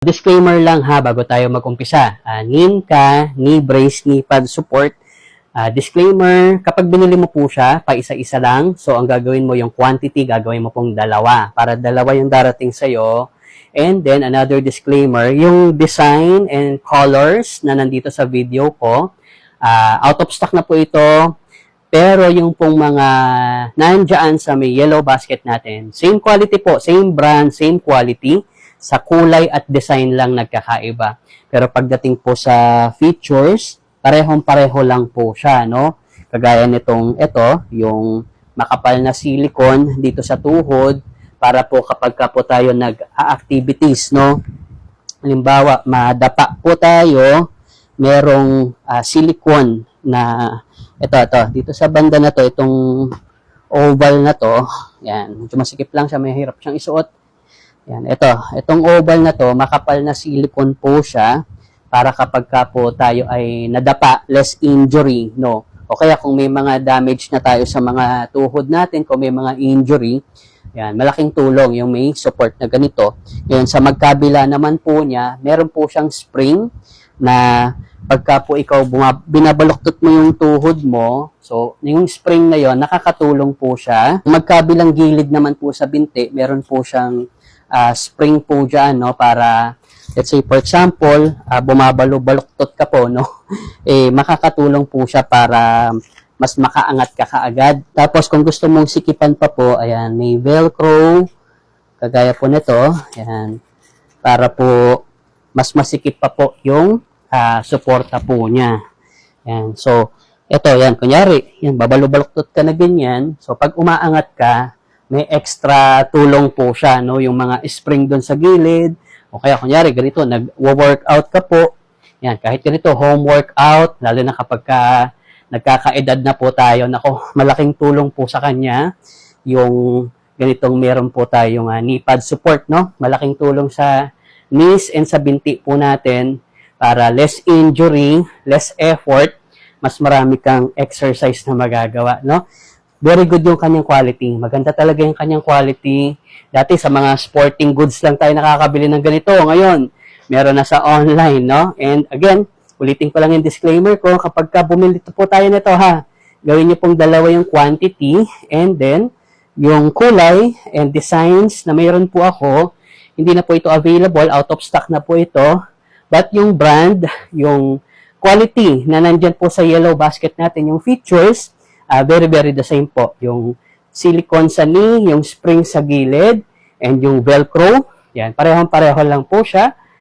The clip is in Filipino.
Disclaimer lang ha, bago tayo mag-umpisa. Ninka, knee brace, knee pad support. Disclaimer, kapag binili mo po siya, pa isa-isa lang. So, ang gagawin mo yung quantity, gagawin mo pong dalawa. Para dalawa yung darating sa'yo. And then, another disclaimer, yung design and colors na nandito sa video ko, out of stock na po ito. Pero yung pong mga nandyan sa may yellow basket natin, same quality po, same brand, same quality. Sa kulay at design lang nagkakaiba. Pero pagdating po sa features, parehong-pareho lang po siya, no? Kagaya nitong ito, yung makapal na silicone dito sa tuhod para po kapag ka po tayo nag-activities, no? Halimbawa, madapa po tayo, merong silicone na ito, dito sa banda na to, itong oval na to, yan, medyo masikip lang siya, may hirap siyang isuot. Yan, itong oval na to, makapal na silicone po siya para kapag ka po tayo ay nadapa, less injury, no? O kaya kung may mga damage na tayo sa mga tuhod natin, kung may mga injury, yan, malaking tulong yung may support na ganito. Yan, sa magkabila naman po niya, meron po siyang spring na pagka po ikaw binabaluktot mo yung tuhod mo, so yung spring na yon nakakatulong po siya. Magkabilang gilid naman po sa binti, meron po siyang spring po dyan, no, para, let's say, for example, bumabalo-baluktot ka po, no, makakatulong po siya para mas makaangat ka kaagad. Tapos, kung gusto mong sikipan pa po, ayan, may velcro, kagaya po nito, ayan, para po mas masikip pa po yung suporta po niya. Ayan, so, ito, yan, kunyari, yan, babalo-baluktot ka na ganyan, so, pag umaangat ka, may extra tulong po siya, no? Yung mga spring doon sa gilid, o kaya kunyari, ganito, nag-workout ka po, yan, kahit ganito, home workout, lalo na kapag nagkakaedad na po tayo, nako, malaking tulong po sa kanya, yung ganitong meron po tayong knee pad support, no? Malaking tulong sa knees and sa binti po natin, para less injury, less effort, mas marami kang exercise na magagawa, no? Very good yung kanyang quality. Maganda talaga yung kanyang quality. Dati sa mga sporting goods lang tayo nakakabili ng ganito. Ngayon, meron na sa online, no? And again, ulitin ko lang yung disclaimer ko. Kapag ka bumili po tayo nito, ha, gawin niyo pong dalawa yung quantity and then yung kulay and designs na mayroon po ako, hindi na po ito available. Out of stock na po ito. But yung brand, yung quality na nandyan po sa yellow basket natin, yung features, very, very the same po. Yung silicone sa knee, yung spring sa gilid, and yung velcro. Yan, parehong-pareho lang po siya.